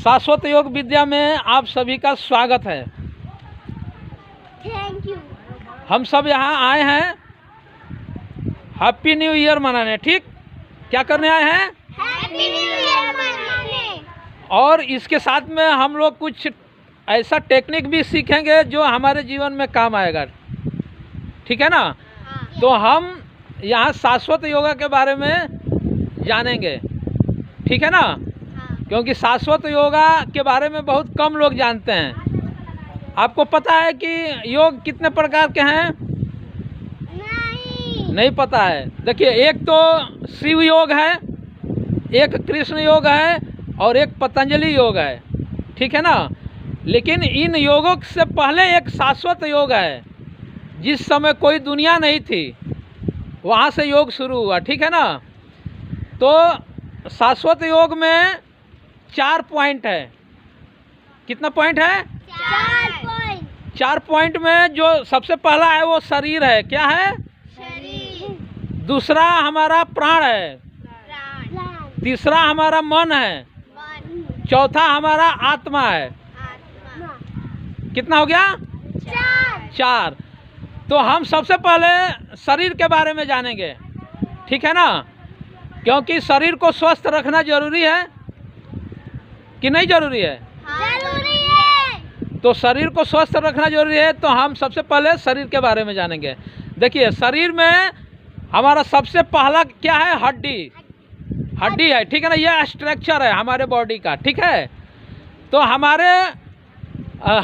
शाश्वत योग विद्या में आप सभी का स्वागत है। Thank you. हम सब यहाँ आए हैं हैप्पी न्यू ईयर मनाने। ठीक, क्या करने आए हैं? हैप्पी न्यू ईयर मनाने। और इसके साथ में हम लोग कुछ ऐसा टेक्निक भी सीखेंगे जो हमारे जीवन में काम आएगा। ठीक है ना? तो हम यहाँ शाश्वत योगा के बारे में जानेंगे। ठीक है ना? क्योंकि शाश्वत योगा के बारे में बहुत कम लोग जानते हैं। आपको पता है कि योग कितने प्रकार के हैं? नहीं पता है। देखिए, एक तो शिव योग है, एक कृष्ण योग है और एक पतंजलि योग है। ठीक है ना? लेकिन इन योगों से पहले एक शाश्वत योग है। जिस समय कोई दुनिया नहीं थी वहाँ से योग शुरू हुआ। ठीक है ना? तो शाश्वत योग में 4 पॉइंट है। कितना पॉइंट है? 4 पॉइंट। 4 पॉइंट में जो सबसे पहला है वो शरीर है। क्या है? शरीर। दूसरा हमारा प्राण है। प्राण। तीसरा हमारा मन है। मन। चौथा हमारा आत्मा है। आत्मा। कितना हो गया? 4। तो हम सबसे पहले शरीर के बारे में जानेंगे। ठीक है ना? क्योंकि शरीर को स्वस्थ रखना जरूरी है कि नहीं जरूरी है? जरूरी है। तो शरीर को स्वस्थ रखना जरूरी है। तो हम सबसे पहले शरीर के बारे में जानेंगे। देखिए, शरीर में हमारा सबसे पहला क्या है? हड्डी है। ठीक है ना? यह स्ट्रक्चर है हमारे बॉडी का। ठीक है? तो हमारे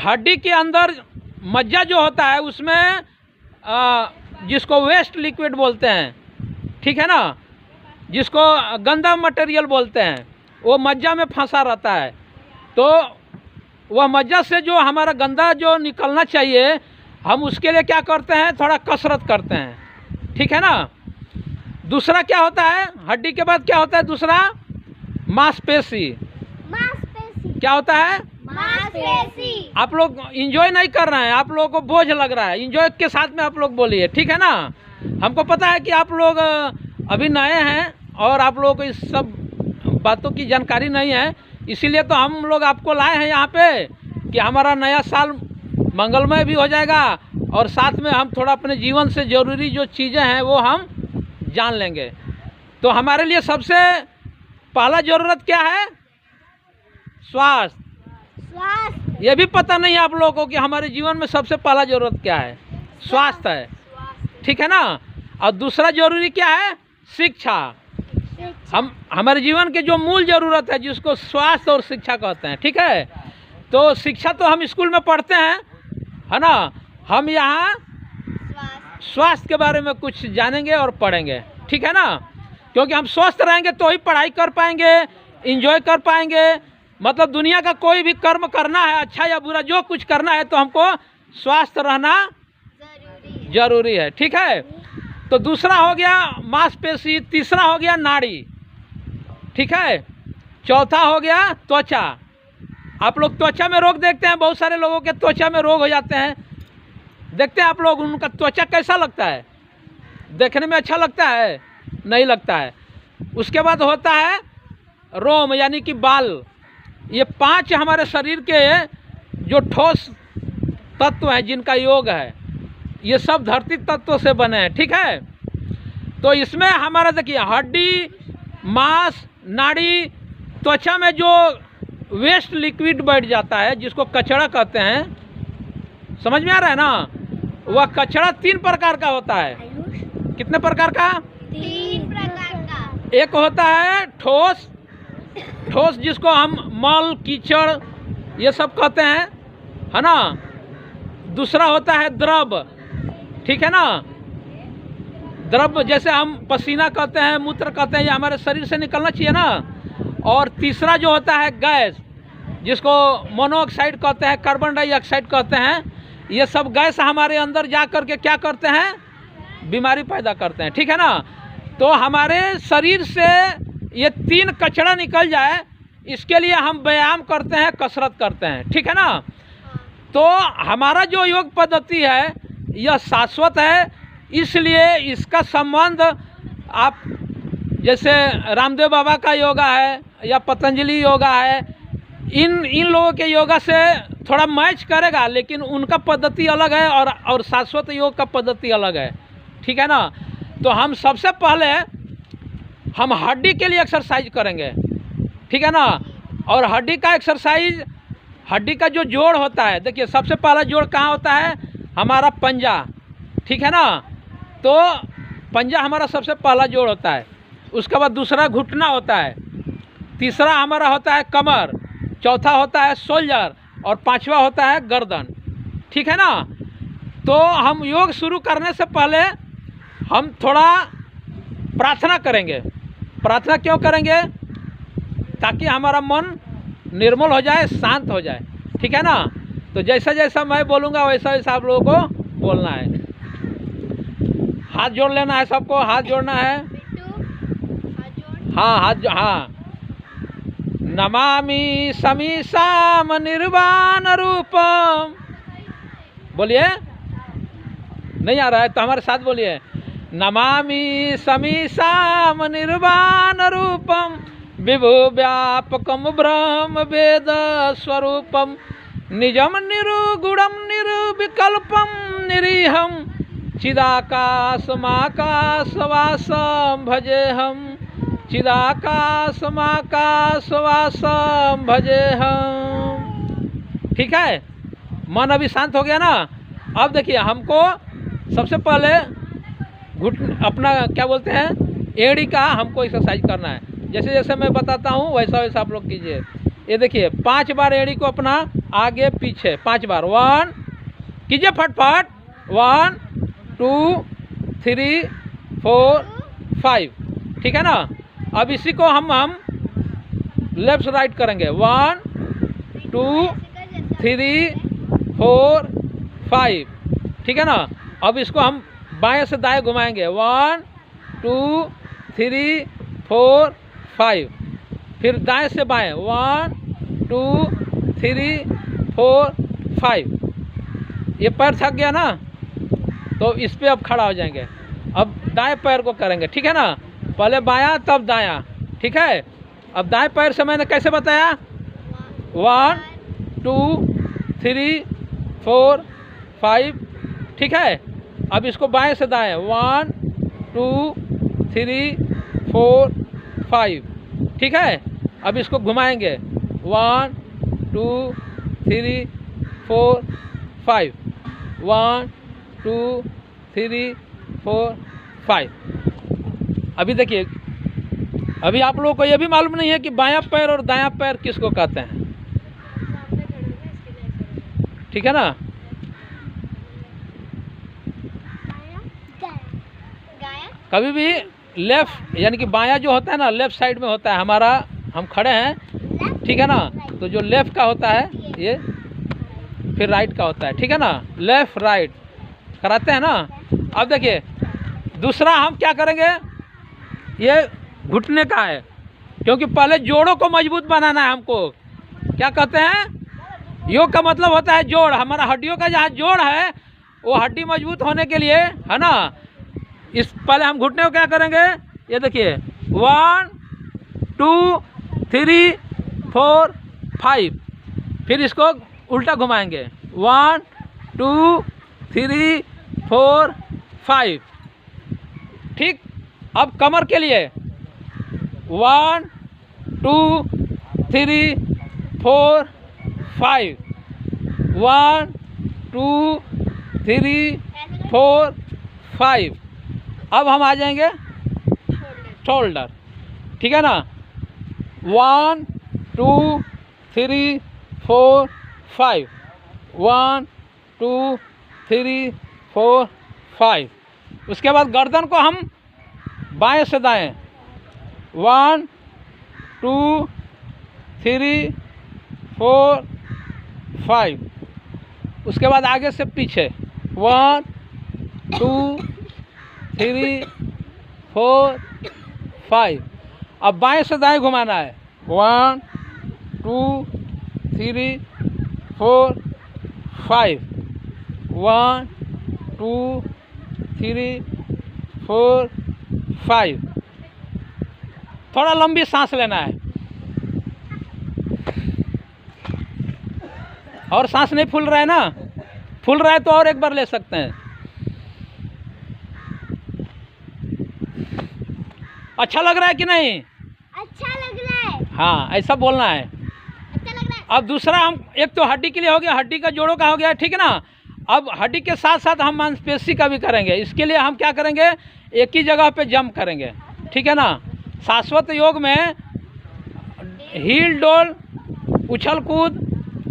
हड्डी के अंदर मज्जा जो होता है उसमें जिसको वेस्ट लिक्विड बोलते हैं, ठीक है ना, जिसको गंदा मटेरियल बोलते हैं, वो मज्जा में फंसा रहता है। तो वह मज्जा से जो हमारा गंदा जो निकलना चाहिए, हम उसके लिए क्या करते हैं? थोड़ा कसरत करते हैं। ठीक है ना? दूसरा क्या होता है? हड्डी के बाद क्या होता है? दूसरा मांसपेशी। मांसपेशी। क्या होता है? मांसपेशी। आप लोग इंजॉय नहीं कर रहे हैं, आप लोगों को बोझ लग रहा है। इंजॉय के साथ में आप लोग बोलिए। ठीक है ना? हमको पता है कि आप लोग अभी नए हैं और आप लोगों को इस सब बातों की जानकारी नहीं है, इसीलिए तो हम लोग आपको लाए हैं यहाँ पे कि हमारा नया साल मंगलमय भी हो जाएगा और साथ में हम थोड़ा अपने जीवन से ज़रूरी जो चीज़ें हैं वो हम जान लेंगे। तो हमारे लिए सबसे पहला ज़रूरत क्या है? स्वास्थ्य। स्वास्थ्य। ये भी पता नहीं है आप लोगों को कि हमारे जीवन में सबसे पहला ज़रूरत क्या है? स्वास्थ्य है। ठीक है ना? और दूसरा जरूरी क्या है? शिक्षा। हमारे जीवन के जो मूल ज़रूरत है जिसको स्वास्थ्य और शिक्षा कहते हैं। ठीक है? तो शिक्षा तो हम स्कूल में पढ़ते हैं, है ना? हम यहाँ स्वास्थ्य के बारे में कुछ जानेंगे और पढ़ेंगे। ठीक है ना? क्योंकि हम स्वस्थ रहेंगे तो ही पढ़ाई कर पाएंगे, इंजॉय कर पाएंगे। मतलब दुनिया का कोई भी कर्म करना है, अच्छा या बुरा, जो कुछ करना है तो हमको स्वस्थ रहना जरूरी है। ठीक है? तो दूसरा हो गया मांसपेशी, तीसरा हो गया नाड़ी। ठीक है? चौथा हो गया त्वचा। आप लोग त्वचा में रोग देखते हैं, बहुत सारे लोगों के त्वचा में रोग हो जाते हैं। देखते हैं आप लोग उनका त्वचा कैसा लगता है? देखने में अच्छा लगता है? नहीं लगता है। उसके बाद होता है रोम यानी कि बाल। ये 5 हमारे शरीर के जो ठोस तत्व हैं जिनका योग है, ये सब धरती तत्वों से बने हैं। ठीक है? तो इसमें हमारा देखिए हड्डी, मांस, नाड़ी, त्वचा में जो वेस्ट लिक्विड बैठ जाता है जिसको कचड़ा कहते हैं, समझ में आ रहा है ना? वह कचड़ा 3 प्रकार का होता है। कितने प्रकार का? 3 प्रकार का। एक होता है ठोस जिसको हम मल, कीचड़ ये सब कहते हैं, है ना? दूसरा होता है द्रव। ठीक है ना? द्रव जैसे हम पसीना कहते हैं, मूत्र कहते हैं, ये हमारे शरीर से निकलना चाहिए ना। और तीसरा जो होता है गैस, जिसको मोनोऑक्साइड कहते हैं, कार्बन डाइऑक्साइड कहते हैं। ये सब गैस हमारे अंदर जा कर के क्या करते हैं? बीमारी पैदा करते हैं। ठीक है ना? तो हमारे शरीर से ये 3 कचरा निकल जाए, इसके लिए हम व्यायाम करते हैं, कसरत करते हैं। ठीक है ना? तो हमारा जो योग पद्धति है यह शाश्वत है, इसलिए इसका संबंध आप जैसे रामदेव बाबा का योगा है या पतंजलि योगा है इन इन लोगों के योगा से थोड़ा मैच करेगा, लेकिन उनका पद्धति अलग है और शाश्वत योग का पद्धति अलग है। ठीक है ना। तो हम सबसे पहले हम हड्डी के लिए एक्सरसाइज करेंगे। ठीक है ना। और हड्डी का एक्सरसाइज, हड्डी का जो जोड़ होता है, देखिए सबसे पहला जोड़ कहाँ होता है, हमारा पंजा। ठीक है ना। तो पंजा हमारा सबसे पहला जोड़ होता है। उसके बाद दूसरा घुटना होता है, तीसरा हमारा होता है कमर, चौथा होता है शोल्डर और पांचवा होता है गर्दन। ठीक है ना। तो हम योग शुरू करने से पहले हम थोड़ा प्रार्थना करेंगे। प्रार्थना क्यों करेंगे? ताकि हमारा मन निर्मल हो जाए, शांत हो जाए। ठीक है ना। तो जैसा जैसा मैं बोलूँगा वैसा वैसा आप लोगों को बोलना है। हाथ जोड़ लेना है, सबको हाथ जोड़ना है। हाँ हाँ। नमामि समीसाम निर्वाण रूपम। बोलिए, नहीं आ रहा है तो हमारे साथ बोलिए। नमामि समीसाम निर्वाण रूपम विभु व्यापकम ब्रह्म वेद स्वरूपम निजम निरुगुणम निर्विकल्पम निरीहम चिदाकाशमाकाशवासम भजेहम चिदाकाशमाकाशवासम भजेहम। ठीक है। मन अभी शांत हो गया ना। अब देखिए हमको सबसे पहले अपना क्या बोलते हैं, एड़ी का हमको एक्सरसाइज करना है। जैसे जैसे मैं बताता हूँ वैसा वैसा आप लोग कीजिए। ये देखिए 5 बार एड़ी को अपना आगे पीछे 5 बार। 1 कीजिए फटफट। 1 2 3 4 5। ठीक है ना। अब इसी को हम लेफ्ट राइट करेंगे। 1 2 3 4 5। ठीक है ना। अब इसको हम बाएं से दाएं घुमाएंगे। 1 2 3 4 5। फिर दाएं से बाएं। 1 2 3 4 5। ये पैर थक गया ना, तो इस पे अब खड़ा हो जाएंगे। अब दाएं पैर को करेंगे। ठीक है ना। पहले बायां तब दायां। ठीक है। अब दाएं पैर से मैंने कैसे बताया, 1 2 3 4 5। ठीक है। अब इसको बाएं से दाएं। 1 2 3 4 5। ठीक है। अब इसको घुमाएंगे। 1 2 3 4 5। 1 2 3 4 5। अभी देखिए, अभी आप लोगों को यह भी मालूम नहीं है कि बायां पैर और दायां पैर किसको कहते हैं। ठीक है ना। कभी भी लेफ्ट यानी कि बायां जो होता है ना, लेफ्ट साइड में होता है हमारा, हम खड़े हैं। ठीक है ना। तो जो लेफ्ट का होता है ये, फिर राइट का होता है। ठीक है ना। लेफ्ट राइट कराते हैं ना। अब देखिए दूसरा हम क्या करेंगे, ये घुटने का है, क्योंकि पहले जोड़ों को मजबूत बनाना है हमको। क्या कहते हैं, योग का मतलब होता है जोड़। हमारा हड्डियों का जहाँ जोड़ है वो हड्डी मजबूत होने के लिए है ना। इस पहले हम घुटने को क्या करेंगे, ये देखिए 1 2 3 4 5। फिर इसको उल्टा घुमाएंगे। 1 2 3 4 5। ठीक। अब कमर के लिए 1 2 3 4 5। 1 2 3 4 5। अब हम आ जाएंगे शोल्डर। ठीक है ना। 1 2 3 4 5। 1 2 3 4 5। उसके बाद गर्दन को हम बाएं से दाएं। 1 2 3 4 5। उसके बाद आगे से पीछे 1 2 3 4 5। अब बाएं से दाएं घुमाना है। 1 2 3 4 5। 1 2 3 4 5। थोड़ा लंबी सांस लेना है। और सांस नहीं फूल रहा है ना, फूल रहा है तो और एक बार ले सकते हैं। अच्छा लग रहा है कि नहीं? अच्छा लग रहा है। हाँ, ऐसा बोलना है। अच्छा लग रहा है। अब दूसरा हम, एक तो हड्डी के लिए हो गया, हड्डी का जोड़ों का हो गया, ठीक है ना। अब हड्डी के साथ साथ हम मांसपेशी का भी करेंगे। इसके लिए हम क्या करेंगे, एक ही जगह पे जंप करेंगे, ठीक है ना। शाश्वत योग में हील डोल, उछल कूद,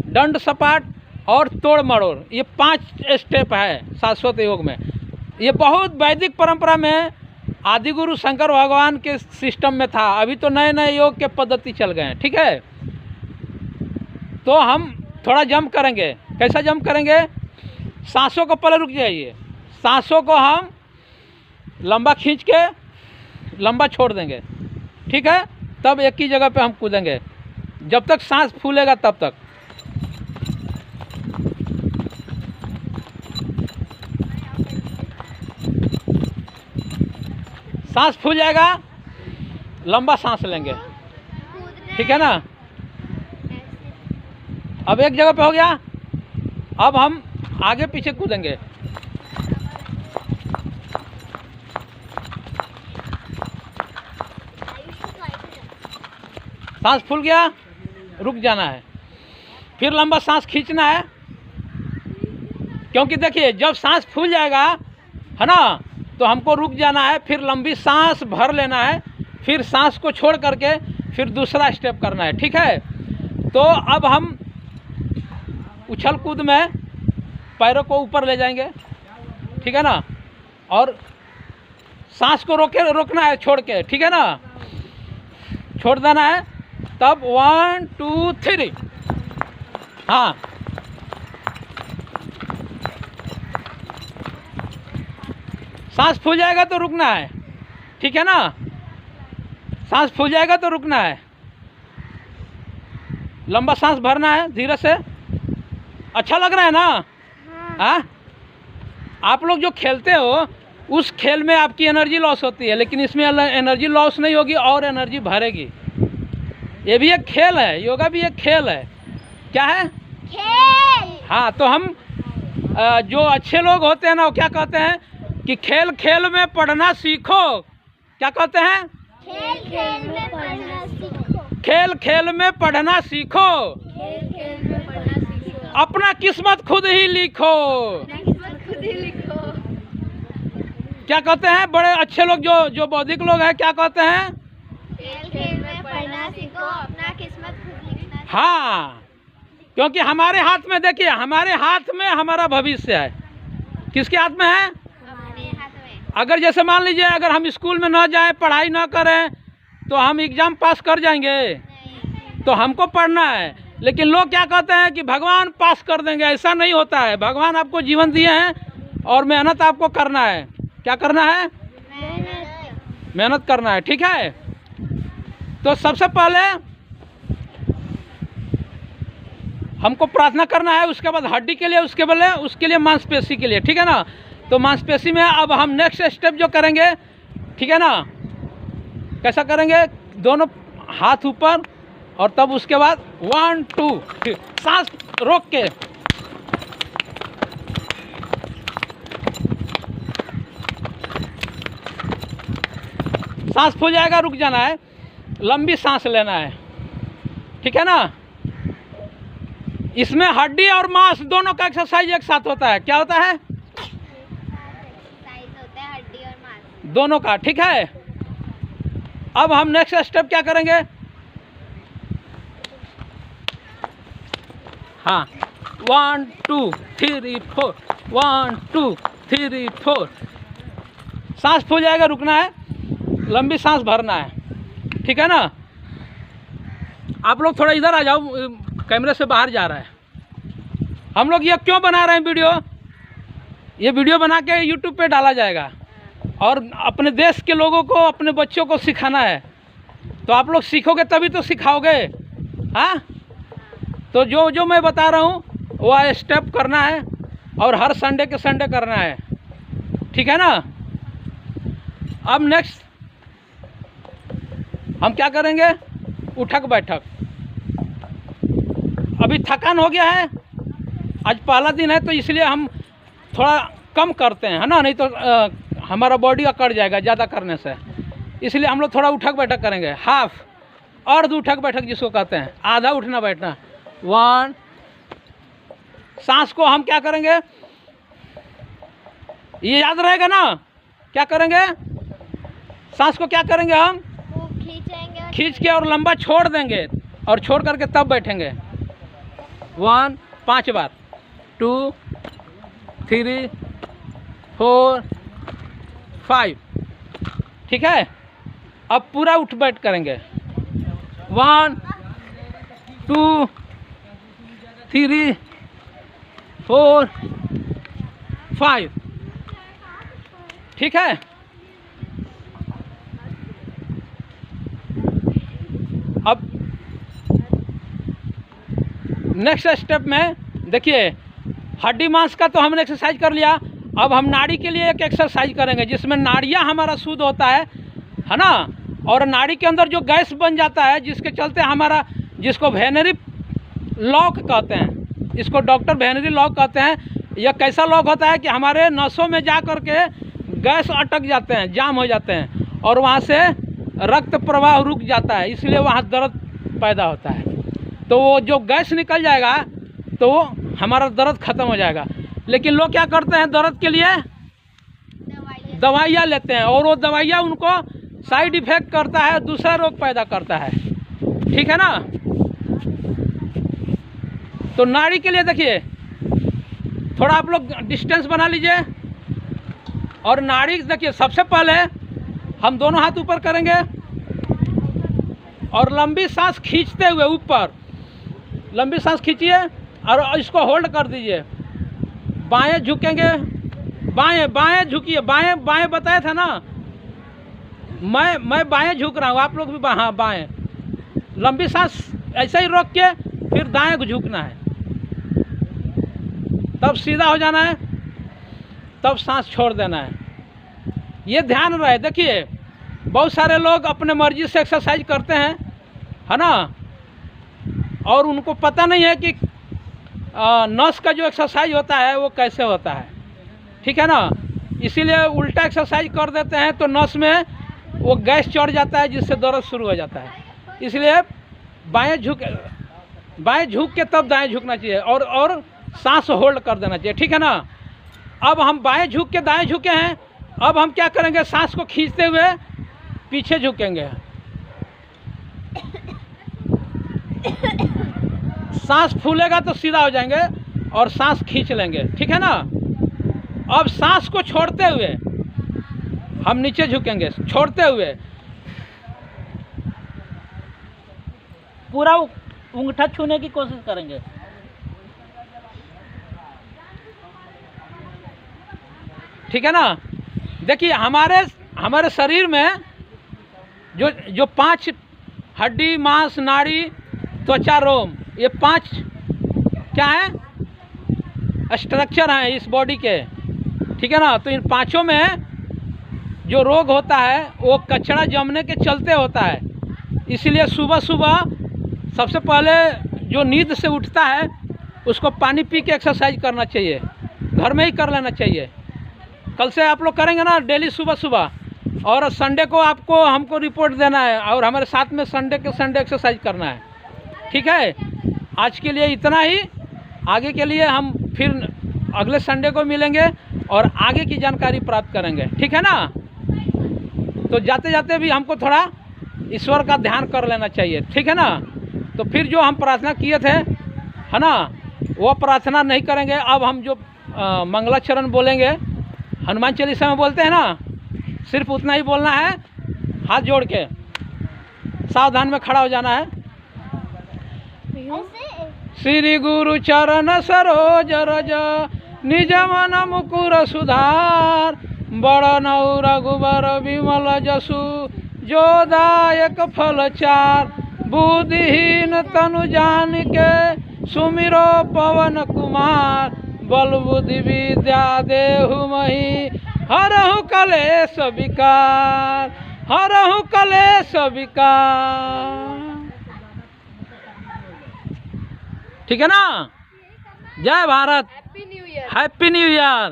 दंड सपाट और तोड़ मरोड़, ये 5 स्टेप है शाश्वत योग में। ये बहुत वैदिक परंपरा में आदि गुरु शंकर भगवान के सिस्टम में था। अभी तो नए नए योग के पद्धति चल गए हैं, ठीक है। तो हम थोड़ा जंप करेंगे। कैसा जंप करेंगे, सांसों को पहले रुक जाइए, सांसों को हम लंबा खींच के लंबा छोड़ देंगे, ठीक है। तब एक ही जगह पे हम कूदेंगे, जब तक सांस फूलेगा तब तक। सांस फूल जाएगा, लंबा सांस लेंगे, ठीक है ना। अब एक जगह पे हो गया, अब हम आगे पीछे कूदेंगे। सांस फूल गया, रुक जाना है, फिर लंबा सांस खींचना है। क्योंकि देखिए जब सांस फूल जाएगा है ना, तो हमको रुक जाना है, फिर लंबी सांस भर लेना है, फिर सांस को छोड़ करके फिर दूसरा स्टेप करना है, ठीक है। तो अब हम उछल कूद में पैरों को ऊपर ले जाएंगे, ठीक है ना, और सांस को रोकना है छोड़ के, ठीक है ना, छोड़ देना है। तब 1 2 3, हाँ, सांस फूल जाएगा तो रुकना है, ठीक है ना। सांस फूल जाएगा तो रुकना है, लंबा सांस भरना है धीरे से। अच्छा लग रहा है ना? हाँ। आप लोग जो खेलते हो उस खेल में आपकी एनर्जी लॉस होती है, लेकिन इसमें एनर्जी लॉस नहीं होगी और एनर्जी भरेगी। ये भी एक खेल है, योगा भी एक खेल है। क्या है? खेल। हाँ, तो हम जो अच्छे लोग होते हैं ना, वो क्या कहते हैं कि खेल खेल में पढ़ना सीखो। क्या कहते हैं? खेल खेल में पढ़ना सीखो। खेल खेल में पढ़ना सीखो, खेल खेल में पढ़ना सीखो। अपना किस्मत खुद ही लिखो। किस्मत खुद ही लिखो। क्या कहते हैं बड़े अच्छे लोग, जो बौद्धिक लोग हैं, क्या कहते हैं? खेल खेल में पढ़ना सीखो, अपना किस्मत खुद लिखना। हाँ, क्योंकि हमारे हाथ में, देखिए हमारे हाथ में हमारा भविष्य है। किसके हाथ में है? हमारे हाथ में। अगर जैसे मान लीजिए अगर हम स्कूल में न जाए, पढ़ाई न करें, तो हम एग्जाम पास कर जाएंगे? तो हमको पढ़ना है। लेकिन लोग क्या कहते हैं कि भगवान पास कर देंगे। ऐसा नहीं होता है। भगवान आपको जीवन दिए हैं और मेहनत आपको करना है। क्या करना है? मेहनत करना है, ठीक है। तो सबसे पहले हमको प्रार्थना करना है, उसके बाद हड्डी के लिए, उसके लिए मांसपेशी के लिए, ठीक है ना। तो मांसपेशी में अब हम नेक्स्ट स्टेप जो करेंगे, ठीक है ना, कैसा करेंगे? दोनों हाथ ऊपर और तब उसके बाद 1 2 सांस रोक के, सांस फूल जाएगा, रुक जाना है, लंबी सांस लेना है, ठीक है ना। इसमें हड्डी और मांस दोनों का एक्सरसाइज एक साथ होता है। क्या होता है? एक्सरसाइज होता है हड्डी और मांस दोनों का, ठीक है। अब हम नेक्स्ट स्टेप क्या करेंगे? हाँ, 1 2 3 4, 1 2 3 4। सांस फूल जाएगा, रुकना है, लंबी सांस भरना है, ठीक है ना। आप लोग थोड़ा इधर आ जाओ, कैमरे से बाहर जा रहा है। हम लोग ये क्यों बना रहे हैं वीडियो? ये वीडियो बना के यूट्यूब पे डाला जाएगा और अपने देश के लोगों को, अपने बच्चों को सिखाना है। तो आप लोग सीखोगे तभी तो सिखाओगे। हाँ, तो जो मैं बता रहा हूँ वो स्टेप करना है और हर संडे के संडे करना है, ठीक है ना। अब नेक्स्ट हम क्या करेंगे? उठक बैठक। अभी थकान हो गया है, आज पहला दिन है तो इसलिए हम थोड़ा कम करते हैं, है ना, नहीं तो हमारा बॉडी अकड़ जाएगा ज़्यादा करने से। इसलिए हम लोग थोड़ा उठक बैठक करेंगे, हाफ अर्ध उठक बैठक जिसको कहते हैं, आधा उठना बैठना। 1, सांस को हम क्या करेंगे, ये याद रहेगा ना, क्या करेंगे, सांस को क्या करेंगे हम, वो खींचेंगे, खींच के और लंबा छोड़ देंगे और छोड़ करके तब बैठेंगे। 1, 5 बार, 2, 3, 4, 5, ठीक है। अब पूरा उठ बैठ करेंगे, 1, 2, 3, 4, 5, ठीक है। अब नेक्स्ट स्टेप में देखिए, हड्डी मांस का तो हमने एक्सरसाइज कर लिया। अब हम नाड़ी के लिए एक एक्सरसाइज करेंगे जिसमें नाड़ियाँ हमारा शुद्ध होता है ना, और नाड़ी के अंदर जो गैस बन जाता है जिसके चलते हमारा, जिसको वेनरी लॉक कहते हैं, इसको डॉक्टर वेनरी लॉक कहते हैं। यह कैसा लॉक होता है कि हमारे नसों में जा कर के गैस अटक जाते हैं, जाम हो जाते हैं और वहाँ से रक्त प्रवाह रुक जाता है, इसलिए वहाँ दर्द पैदा होता है। तो वो जो गैस निकल जाएगा तो हमारा दर्द ख़त्म हो जाएगा। लेकिन लोग क्या करते हैं, दर्द के लिए दवाइयाँ लेते हैं और वो दवाइयाँ उनको साइड इफ़ेक्ट करता है, दूसरा रोग पैदा करता है, ठीक है ना। तो नाड़ी के लिए देखिए, थोड़ा आप लोग डिस्टेंस बना लीजिए और नाड़ी देखिए, सबसे पहले हम दोनों हाथ ऊपर करेंगे और लंबी सांस खींचते हुए ऊपर, लंबी सांस खींचिए और इसको होल्ड कर दीजिए। बाएं झुकेंगे, बाएं बाएं झुकिए, बाएं बाएं बताया था ना, मैं बाएं झुक रहा हूँ, आप लोग भी हाँ बाएं। लंबी सांस ऐसे ही रोक के फिर दाएं को झुकना है, तब सीधा हो जाना है, तब सांस छोड़ देना है। ये ध्यान रहे। देखिए बहुत सारे लोग अपने मर्जी से एक्सरसाइज करते हैं, है ना, और उनको पता नहीं है कि नस का जो एक्सरसाइज होता है वो कैसे होता है, ठीक है ना। इसीलिए उल्टा एक्सरसाइज कर देते हैं तो नस में वो गैस चढ़ जाता है जिससे दर्द शुरू हो जाता है। इसलिए बाएं झुक के तब दाएं झुकना चाहिए और सांस होल्ड कर देना चाहिए, ठीक है ना। अब हम बाएं झुक के दाएं झुके हैं, अब हम क्या करेंगे, सांस को खींचते हुए पीछे झुकेंगे, सांस फूलेगा तो सीधा हो जाएंगे और सांस खींच लेंगे, ठीक है ना। अब सांस को छोड़ते हुए हम नीचे झुकेंगे, छोड़ते हुए पूरा अंगूठा छूने की कोशिश करेंगे, ठीक है ना। देखिए हमारे शरीर में जो 5 हड्डी, मांस, नाड़ी, त्वचा, रोम, ये 5 क्या है, स्ट्रक्चर हैं इस बॉडी के, ठीक है ना। तो इन 5 में जो रोग होता है वो कचरा जमने के चलते होता है। इसलिए सुबह सुबह सबसे पहले जो नींद से उठता है उसको पानी पी के एक्सरसाइज करना चाहिए, घर में ही कर लेना चाहिए। कल से आप लोग करेंगे ना डेली सुबह सुबह, और संडे को हमको रिपोर्ट देना है और हमारे साथ में संडे एक्सरसाइज करना है, ठीक है। आज के लिए इतना ही, आगे के लिए हम फिर अगले संडे को मिलेंगे और आगे की जानकारी प्राप्त करेंगे, ठीक है ना। तो जाते जाते भी हमको थोड़ा ईश्वर का ध्यान कर लेना चाहिए, ठीक है ना। तो फिर जो हम प्रार्थना किए थे, है ना, वो प्रार्थना नहीं करेंगे। अब हम जो मंगलाचरण बोलेंगे, हनुमान चालीसा में बोलते हैं ना, सिर्फ उतना ही बोलना है, हाथ जोड़ के सावधान में खड़ा हो जाना है। श्री गुरु चरण सरोज रज निज मन मुकुर सुधार, बड़ नौ रघुबर विमल जसु जो दायक फल चार, बुद्धिहीन तनु जान के सुमिरो पवन कुमार, बल बुद्धि विद्या देहु मही, हरहु कलेश विकार, हरहु कलेश विकार, ठीक है ना। जय Bharat, happy new year, happy new year.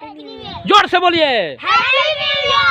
Happy new year, जोर से बोलिए। Happy new year.